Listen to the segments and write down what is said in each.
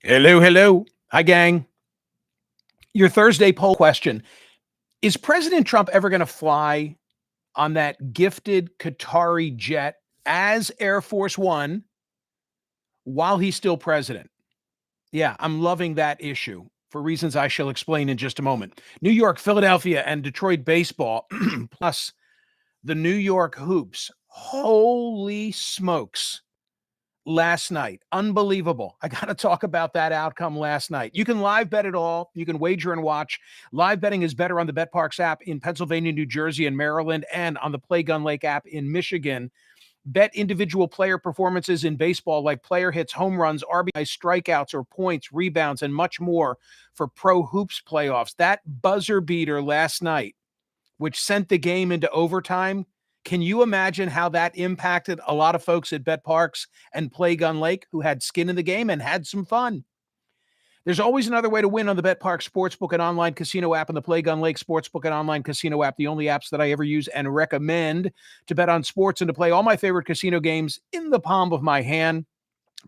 Hello, hello. Hi, gang. Your Thursday poll question. Is President Trump ever going to fly on that gifted Qatari jet as Air Force One while he's still president? Yeah, I'm loving that issue for reasons I shall explain in just a moment. New York, Philadelphia, and Detroit baseball, plus the New York Hoops. Holy smokes. Last night. Unbelievable. I got to talk about that outcome last night. You can live bet it all. You can wager and watch. Live betting is better on the BetParks app in Pennsylvania, New Jersey, and Maryland, and on the Play Gun Lake app in Michigan. Bet individual player performances in baseball like player hits, home runs, RBI, strikeouts, or points, rebounds, and much more for Pro Hoops playoffs. That buzzer beater last night, which sent the game into overtime. Can you imagine how that impacted a lot of folks at Bet Parks and Play Gun Lake who had skin in the game and had some fun? There's always another way to win on the Bet Parks Sportsbook and Online Casino app and the Play Gun Lake Sportsbook and Online Casino app, the only apps that I ever use and recommend to bet on sports and to play all my favorite casino games in the palm of my hand.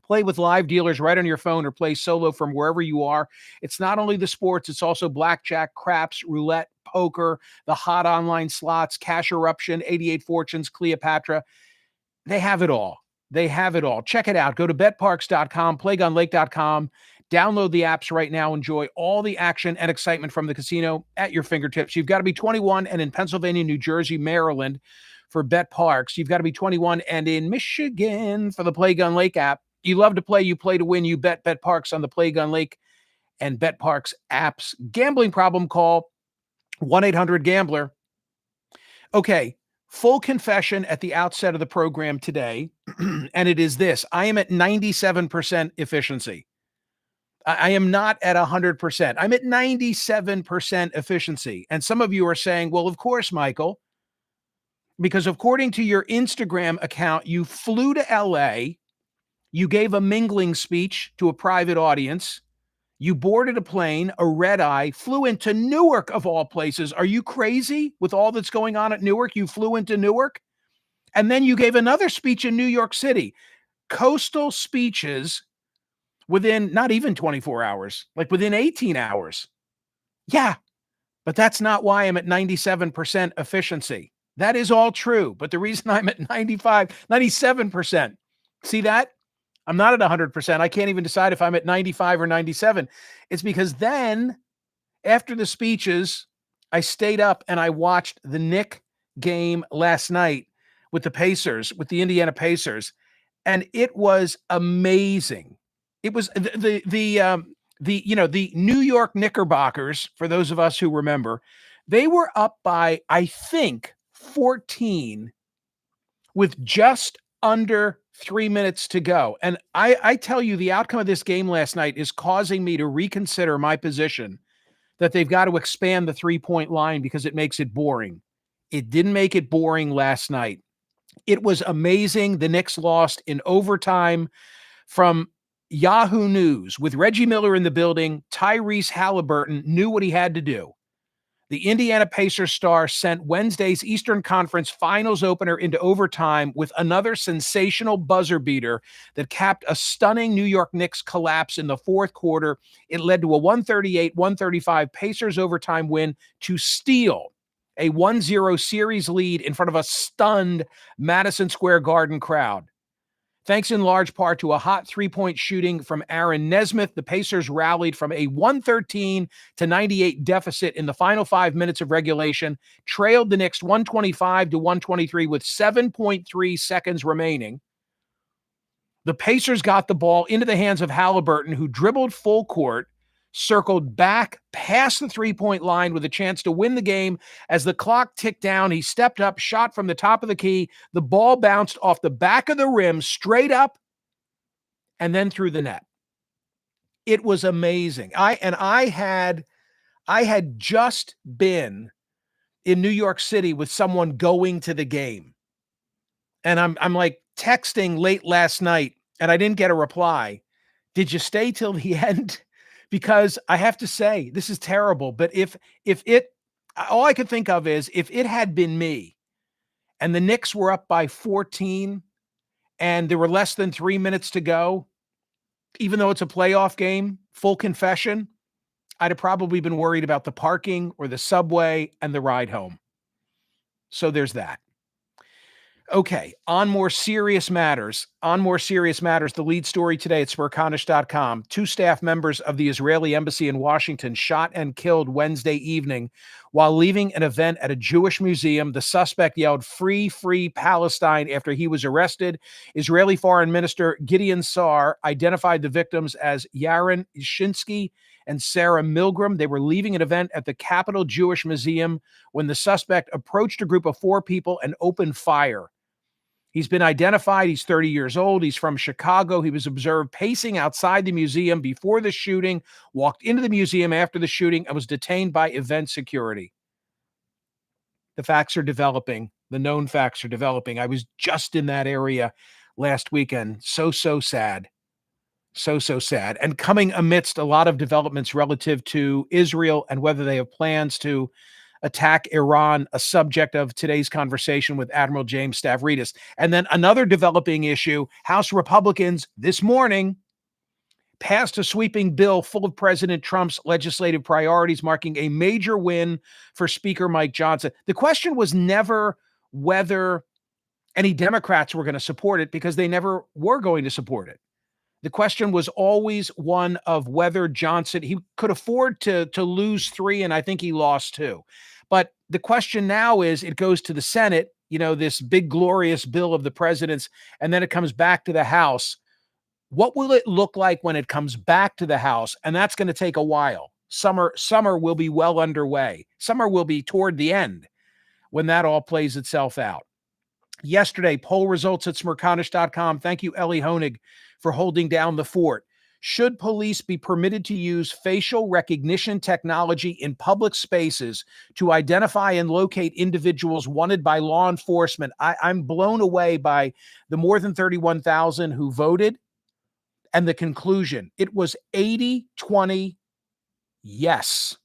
Play with live dealers right on your phone or play solo from wherever you are. It's not only the sports, it's also blackjack, craps, roulette, poker, the hot online slots, Cash Eruption, 88 Fortunes, Cleopatra. They have it all. They have it all. Check it out. Go to betparks.com, playgunlake.com. Download the apps right now. Enjoy all the action and excitement from the casino at your fingertips. You've got to be 21 and in Pennsylvania, New Jersey, Maryland for Bet Parks. You've got to be 21 and in Michigan for the Play Gun Lake app. You love to play, you play to win, you bet Parks on the Play Gun Lake and Bet Parks apps. Gambling problem, call 1-800-GAMBLER. Okay, full confession at the outset of the program today, and it is this. I am at 97% efficiency. I am not at 100%. I'm at 97% efficiency. And some of you are saying, well, of course, Michael, because according to your Instagram account, you flew to LA. You gave a mingling speech to a private audience. You boarded a plane, a red eye, flew into Newark of all places. Are you crazy with all that's going on at Newark? You flew into Newark. And then you gave another speech in New York City. Coastal speeches within not even 24 hours, like within 18 hours. Yeah, but that's not why I'm at 97% efficiency. That is all true. But the reason I'm at 97%, see that? I'm not at 100%. I can't even decide if I'm at 95 or 97. It's because then, after the speeches, I stayed up and I watched the Knick game last night with the Pacers, with the Indiana Pacers, and it was amazing. It was the New York Knickerbockers, for those of us who remember, they were up by, I think, 14 with just under 3 minutes to go. And I tell you, the outcome of this game last night is causing me to reconsider my position that they've got to expand the 3-point line because it makes it boring. It didn't make it boring last night. It was amazing. The Knicks lost in overtime. From Yahoo News, with Reggie Miller in the building, Tyrese Halliburton knew what he had to do. The Indiana Pacers star sent Wednesday's Eastern Conference Finals opener into overtime with another sensational buzzer beater that capped a stunning New York Knicks collapse in the fourth quarter. It led to a 138-135 Pacers overtime win to steal a 1-0 series lead in front of a stunned Madison Square Garden crowd. Thanks in large part to a hot 3-point shooting from Aaron Nesmith, the Pacers rallied from a 113-98 deficit in the final 5 minutes of regulation, trailed the Knicks 125-123 with 7.3 seconds remaining. The Pacers got the ball into the hands of Halliburton, who dribbled full court, circled back past the 3-point line with a chance to win the game. As the clock ticked down, he stepped up, shot from the top of the key. The ball bounced off the back of the rim, straight up, and then through the net. It was amazing. I had just been in New York City with someone going to the game. And I'm like texting late last night, and I didn't get a reply. Did you stay till the end? Because I have to say, this is terrible, but if it, all I could think of is if it had been me and the Knicks were up by 14 and there were less than 3 minutes to go, Even though it's a playoff game, full confession, I'd have probably been worried about the parking or the subway and the ride home. So there's that. Okay, on more serious matters, the lead story today at Smerconish.com. 2 staff members of the Israeli embassy in Washington shot and killed Wednesday evening while leaving an event at a Jewish museum. The suspect yelled, "Free, free Palestine," after he was arrested. Israeli Foreign Minister Gideon Saar identified the victims as Yaron Ishinsky and Sarah Milgram. They were leaving an event at the Capitol Jewish Museum when the suspect approached a group of 4 people and opened fire. He's been identified. He's 30 years old. He's from Chicago. He was observed pacing outside the museum before the shooting, walked into the museum after the shooting, and was detained by event security. The facts are developing. The known facts are developing. I was just in that area last weekend. So sad. So sad. And coming amidst a lot of developments relative to Israel and whether they have plans to attack Iran, a subject of today's conversation with Admiral James Stavridis. And then another developing issue, House Republicans this morning passed a sweeping bill full of President Trump's legislative priorities, marking a major win for Speaker Mike Johnson. The question was never whether any Democrats were going to support it, because they never were going to support it. The question was always one of whether Johnson, he could afford to lose 3, and I think he lost 2. But the question now is, it goes to the Senate, this big, glorious bill of the president's, and then it comes back to the House. What will it look like when it comes back to the House? And that's going to take a while. Summer will be well underway. Summer will be toward the end when that all plays itself out. Yesterday, poll results at Smerconish.com. Thank you, Ellie Honig, for holding down the fort. Should police be permitted to use facial recognition technology in public spaces to identify and locate individuals wanted by law enforcement? I'm blown away by the more than 31,000 who voted and the conclusion. It was 80-20 yes.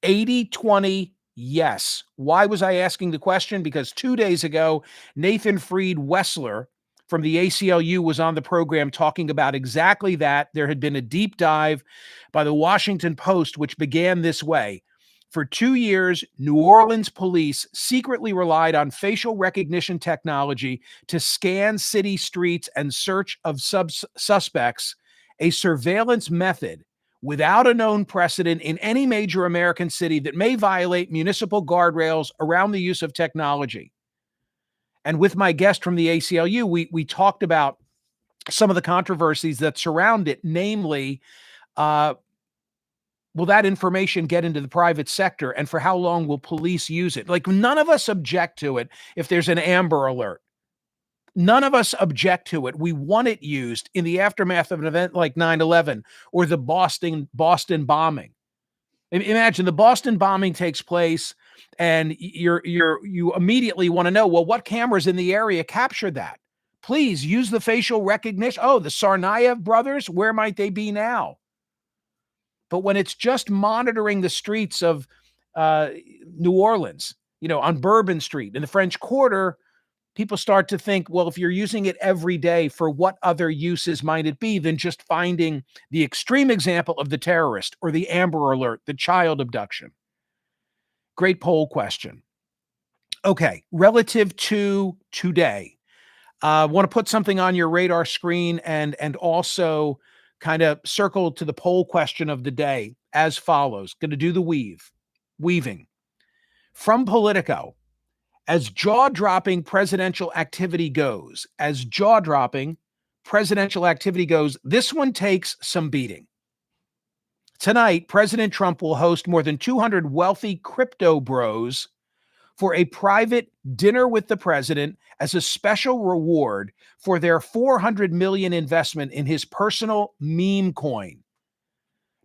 80-20 yes. Why was I asking the question? Because 2 days ago, Nathan Fried Wessler from the ACLU was on the program talking about exactly that. There had been a deep dive by the Washington Post, which began this way. For 2 years, New Orleans police secretly relied on facial recognition technology to scan city streets and search of suspects, a surveillance method without a known precedent in any major American city that may violate municipal guardrails around the use of technology. And with my guest from the ACLU, we talked about some of the controversies that surround it, namely, will that information get into the private sector, and for how long will police use it? Like, none of us object to it if there's an Amber Alert. None of us object to it. We want it used in the aftermath of an event like 9/11 or the Boston bombing. Imagine the Boston bombing takes place, and you immediately want to know, well, what cameras in the area captured that? Please use the facial recognition. Oh, the Tsarnaev brothers, where might they be now? But when it's just monitoring the streets of New Orleans, on Bourbon Street in the French Quarter, people start to think, well, if you're using it every day, for what other uses might it be than just finding the extreme example of the terrorist or the Amber Alert, the child abduction? Great poll question. Okay, relative to today, I want to put something on your radar screen and also kind of circle to the poll question of the day as follows. Going to do the weaving. From Politico, as jaw-dropping presidential activity goes, this one takes some beating. Tonight, President Trump will host more than 200 wealthy crypto bros for a private dinner with the president as a special reward for their $400 million investment in his personal meme coin.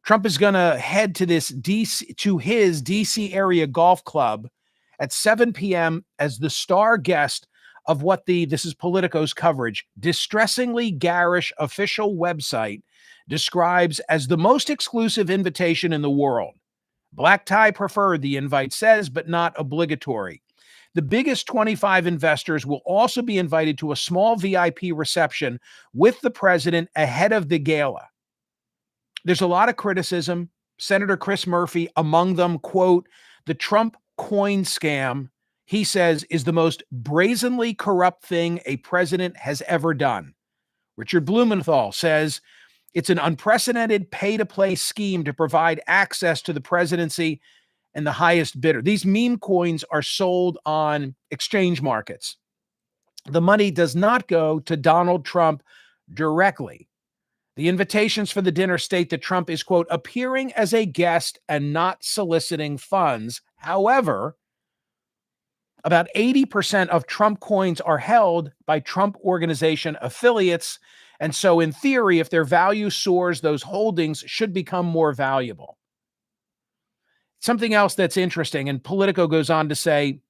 Trump is going to head to his DC area golf club at 7 p.m. as the star guest of what this is Politico's coverage, distressingly garish official website describes as the most exclusive invitation in the world. Black tie preferred, the invite says, but not obligatory. The biggest 25 investors will also be invited to a small VIP reception with the president ahead of the gala. There's a lot of criticism. Senator Chris Murphy among them, quote, the Trump coin scam, he says, is the most brazenly corrupt thing a president has ever done. Richard Blumenthal says it's an unprecedented pay-to-play scheme to provide access to the presidency and the highest bidder. These meme coins are sold on exchange markets. The money does not go to Donald Trump directly. The invitations for the dinner state that Trump is, quote, appearing as a guest and not soliciting funds. However, about 80% of Trump coins are held by Trump Organization affiliates. And so in theory, if their value soars, those holdings should become more valuable. Something else that's interesting, and Politico goes on to say,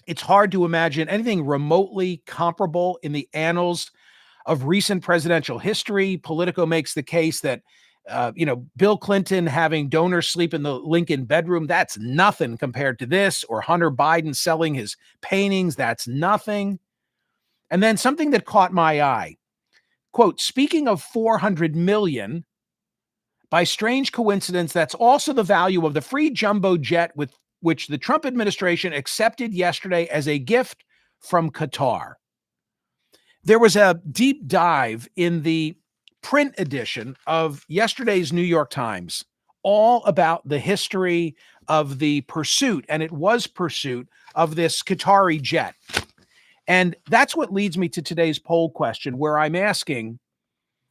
it's hard to imagine anything remotely comparable in the annals of recent presidential history. Politico makes the case that, Bill Clinton having donors sleep in the Lincoln bedroom, that's nothing compared to this, or Hunter Biden selling his paintings, that's nothing. And then something that caught my eye, quote, speaking of 400 million, by strange coincidence, that's also the value of the free jumbo jet with which the Trump administration accepted yesterday as a gift from Qatar. There was a deep dive in the print edition of yesterday's New York Times, all about the history of the pursuit, and it was pursuit, of this Qatari jet. And that's what leads me to today's poll question, where I'm asking,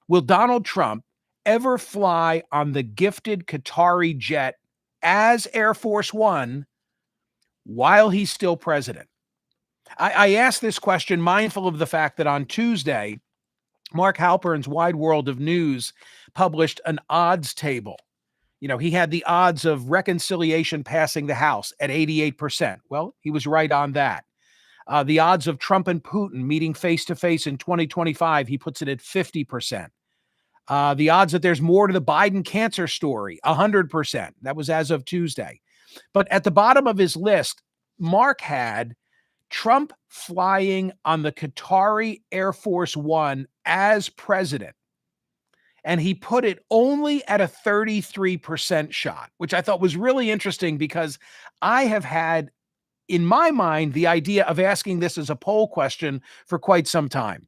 will Donald Trump ever fly on the gifted Qatari jet as Air Force One while he's still president? I asked this question mindful of the fact that on Tuesday, Mark Halpern's Wide World of News published an odds table. He had the odds of reconciliation passing the House at 88%. Well, he was right on that. The odds of Trump and Putin meeting face-to-face in 2025, he puts it at 50%. The odds that there's more to the Biden cancer story, 100%. That was as of Tuesday. But at the bottom of his list, Mark had Trump flying on the Qatari Air Force One as president. And he put it only at a 33% shot, which I thought was really interesting because I have had in my mind the idea of asking this as a poll question for quite some time.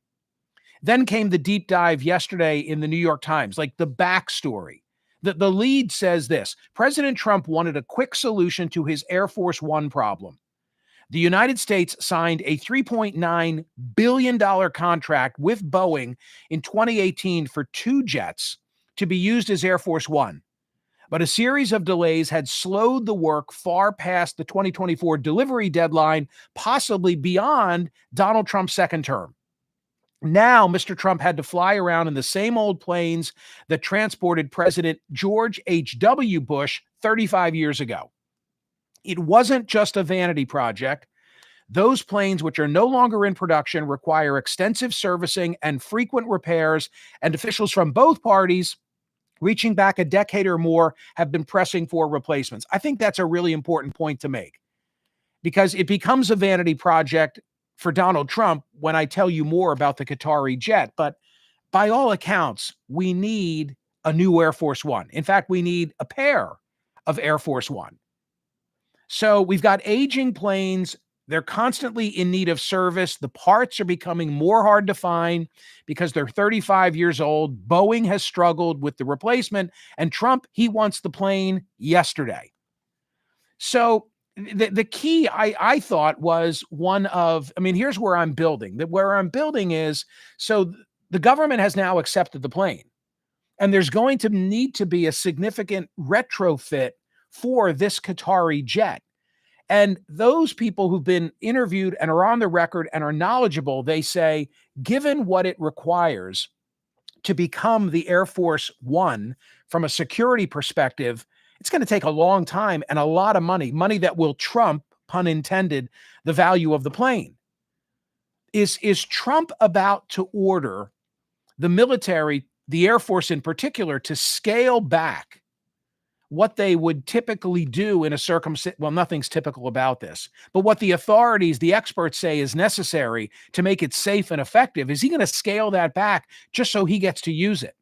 Then came the deep dive yesterday in the New York Times, like the backstory. The lead says this: President Trump wanted a quick solution to his Air Force One problem. The United States signed a $3.9 billion contract with Boeing in 2018 for 2 jets to be used as Air Force One. But a series of delays had slowed the work far past the 2024 delivery deadline, possibly beyond Donald Trump's second term. Now, Mr. Trump had to fly around in the same old planes that transported President George H.W. Bush 35 years ago. It wasn't just a vanity project. Those planes, which are no longer in production, require extensive servicing and frequent repairs, and officials from both parties, reaching back a decade or more, have been pressing for replacements. I think that's a really important point to make, because it becomes a vanity project for Donald Trump when I tell you more about the Qatari jet. But by all accounts, we need a new Air Force One. In fact, we need a pair of Air Force One. So we've got aging planes. They're constantly in need of service. The parts are becoming more hard to find because they're 35 years old. Boeing has struggled with the replacement, and Trump, he wants the plane yesterday. So the key, I thought, was one of, here's where I'm building. Where I'm building is, so the government has now accepted the plane, and there's going to need to be a significant retrofit for this Qatari jet. And those people who've been interviewed and are on the record and are knowledgeable, they say, given what it requires to become the Air Force One from a security perspective, it's going to take a long time and a lot of money that will trump, pun intended, the value of the plane. Is Trump about to order the military, the Air Force in particular, to scale back what they would typically do in a circumstance? Well, nothing's typical about this, but what the authorities, the experts say is necessary to make it safe and effective? Is he going to scale that back just so he gets to use it?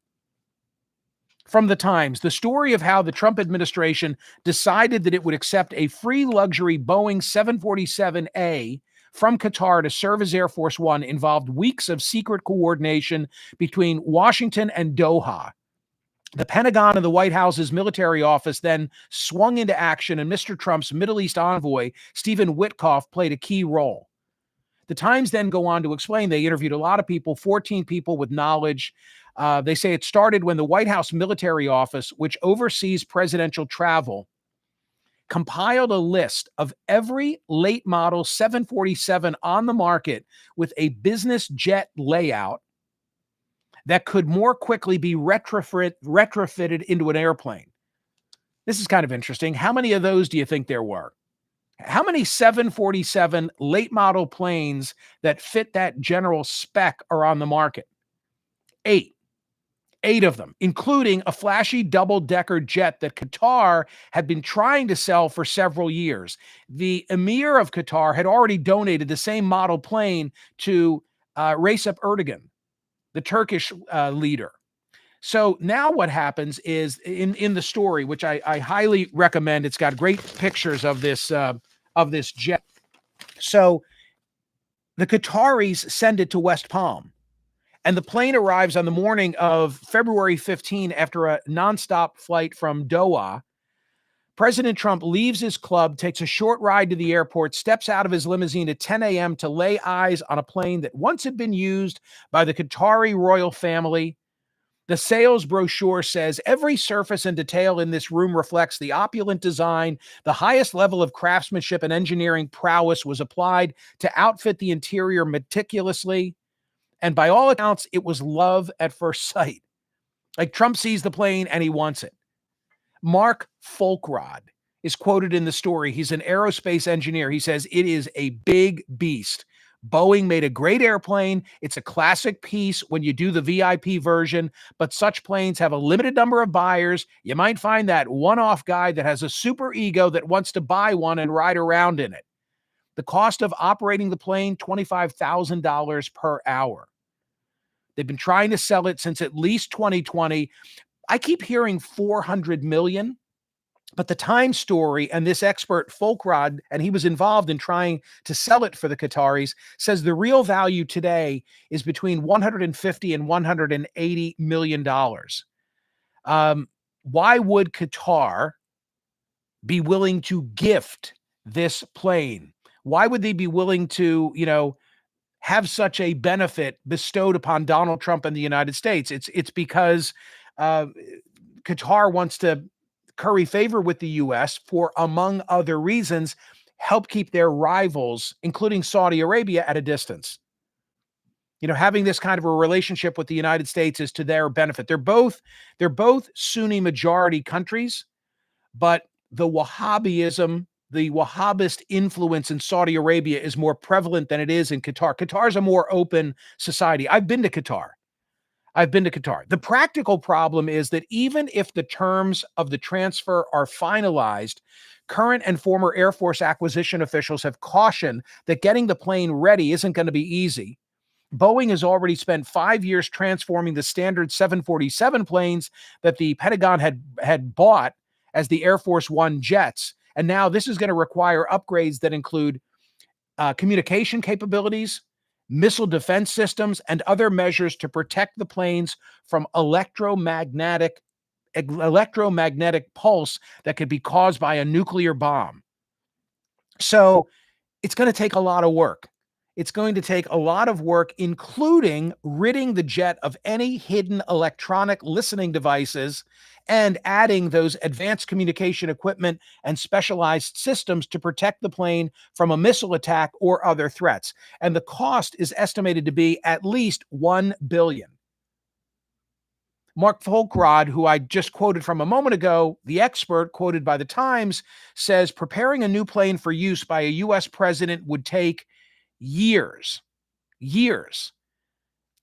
From the Times, the story of how the Trump administration decided that it would accept a free luxury Boeing 747A from Qatar to serve as Air Force One involved weeks of secret coordination between Washington and Doha. The Pentagon and the White House's military office then swung into action, and Mr. Trump's Middle East envoy, Stephen Witkoff, played a key role. The Times then go on to explain they interviewed a lot of people, 14 people with knowledge. They say it started when the White House military office, which oversees presidential travel, compiled a list of every late model 747 on the market with a business jet layout that could more quickly be retrofitted into an airplane. This is kind of interesting. How many of those do you think there were? How many 747 late model planes that fit that general spec are on the market? 8. 8 of them, including a flashy double-decker jet that Qatar had been trying to sell for several years. The Emir of Qatar had already donated the same model plane to Recep Erdogan, the Turkish leader. So now what happens is in the story, which I highly recommend, it's got great pictures of this jet. So the Qataris send it to West Palm, and the plane arrives on the morning of February 15 after a nonstop flight from Doha. President Trump leaves his club, takes a short ride to the airport, steps out of his limousine at 10 a.m. to lay eyes on a plane that once had been used by the Qatari royal family. The sales brochure says every surface and detail in this room reflects the opulent design. The highest level of craftsmanship and engineering prowess was applied to outfit the interior meticulously. And by all accounts, it was love at first sight. Like, Trump sees the plane and he wants it. Mark Folkrod is quoted in the story. He's an aerospace engineer. He says, "It is a big beast. Boeing made a great airplane. It's a classic piece when you do the VIP version, but such planes have a limited number of buyers. You might find that one-off guy that has a super ego that wants to buy one and ride around in it. The cost of operating the plane, $25,000 per hour. They've been trying to sell it since at least 2020. I keep hearing 400 million. But the Times story and this expert, Folkrod, and he was involved in trying to sell it for the Qataris, says the real value today is between $150 and $180 million. Why would Qatar be willing to gift this plane? Why would they be willing to, have such a benefit bestowed upon Donald Trump and the United States? It's because Qatar wants to curry favor with the U.S. for, among other reasons, help keep their rivals, including Saudi Arabia, at a distance. Having this kind of a relationship with the United States is to their benefit. They're both Sunni majority countries, but the Wahhabism, the Wahhabist influence in Saudi Arabia is more prevalent than it is in Qatar. Qatar's a more open society. I've been to Qatar. The practical problem is that even if the terms of the transfer are finalized, current and former Air Force acquisition officials have cautioned that getting the plane ready isn't going to be easy. Boeing has already spent 5 years transforming the standard 747 planes that the Pentagon had bought as the Air Force One jets. And now this is going to require upgrades that include communication capabilities, missile defense systems, and other measures to protect the planes from electromagnetic pulse that could be caused by a nuclear bomb. So it's going to take a lot of work. It's going to take a lot of work, including ridding the jet of any hidden electronic listening devices and adding those advanced communication equipment and specialized systems to protect the plane from a missile attack or other threats. And the cost is estimated to be at least $1 billion. Mark Folkrod, who I just quoted from a moment ago, the expert quoted by the Times, says preparing a new plane for use by a U.S. president would take years.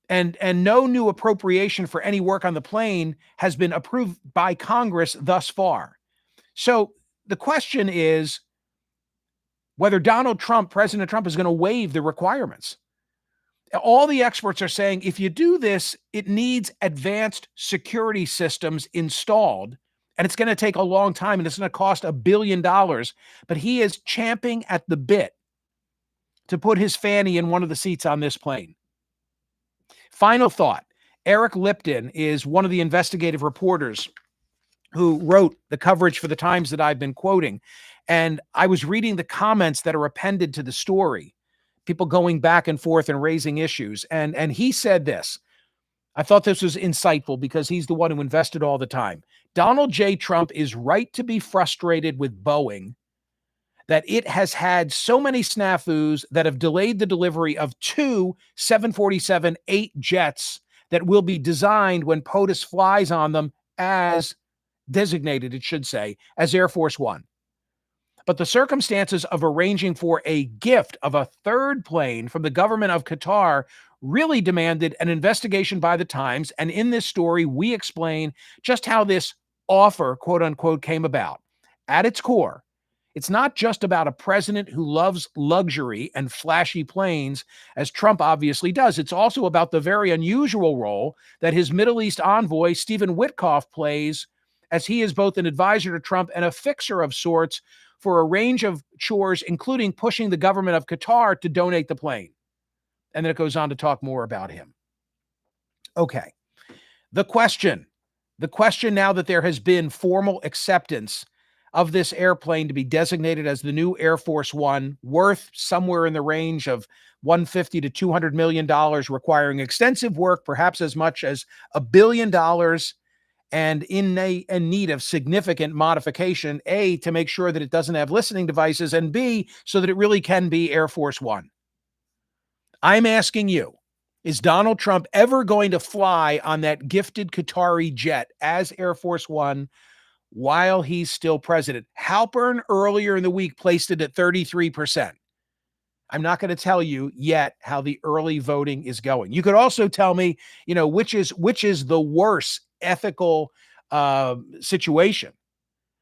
And no new appropriation for any work on the plane has been approved by Congress thus far. So the question is whether President Trump is going to waive the requirements. All the experts are saying if you do this, it needs advanced security systems installed, and it's going to take a long time, and it's going to cost $1 billion. But he is champing at the bit to put his fanny in one of the seats on this plane. Final thought. Eric Lipton is one of the investigative reporters who wrote the coverage for the Times that I've been quoting. And I was reading the comments that are appended to the story, people going back and forth and raising issues. And he said this. I thought this was insightful because he's the one who invested all the time. Donald J. Trump is right to be frustrated with Boeing that it has had so many snafus that have delayed the delivery of 2 747-8 jets that will be designed when POTUS flies on them as designated, it should say, as Air Force One. But the circumstances of arranging for a gift of a third plane from the government of Qatar really demanded an investigation by the Times. And in this story, we explain just how this offer, quote unquote, came about. At its core, it's not just about a president who loves luxury and flashy planes, as Trump obviously does. It's also about the very unusual role that his Middle East envoy, Stephen Witkoff, plays, as he is both an advisor to Trump and a fixer of sorts for a range of chores, including pushing the government of Qatar to donate the plane. And then it goes on to talk more about him. Okay. The question now that there has been formal acceptance of this airplane to be designated as the new Air Force One, worth somewhere in the range of $150 to $200 million, requiring extensive work, perhaps as much as $1 billion, and in need of significant modification, A, to make sure that it doesn't have listening devices, and B, so that it really can be Air Force One. I'm asking you, is Donald Trump ever going to fly on that gifted Qatari jet as Air Force One while he's still president? Halpern earlier in the week placed it at 33%. I'm not going to tell you yet how the early voting is going. You could also tell me, which is the worst ethical situation.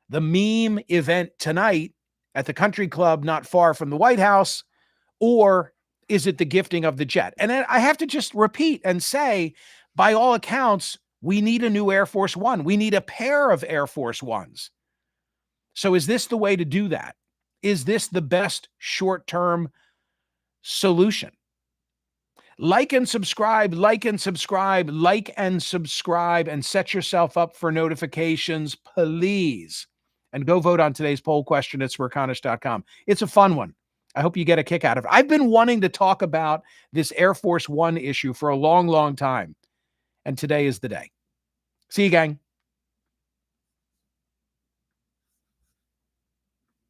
The meme event tonight at the country club not far from the White House, or is it the gifting of the jet? And I have to just repeat and say, by all accounts, we need a new Air Force One. We need a pair of Air Force Ones. So is this the way to do that? Is this the best short-term solution? Like and subscribe, and set yourself up for notifications, please. And go vote on today's poll question at smerconish.com. It's a fun one. I hope you get a kick out of it. I've been wanting to talk about this Air Force One issue for a long, long time. And today is the day. See you, gang.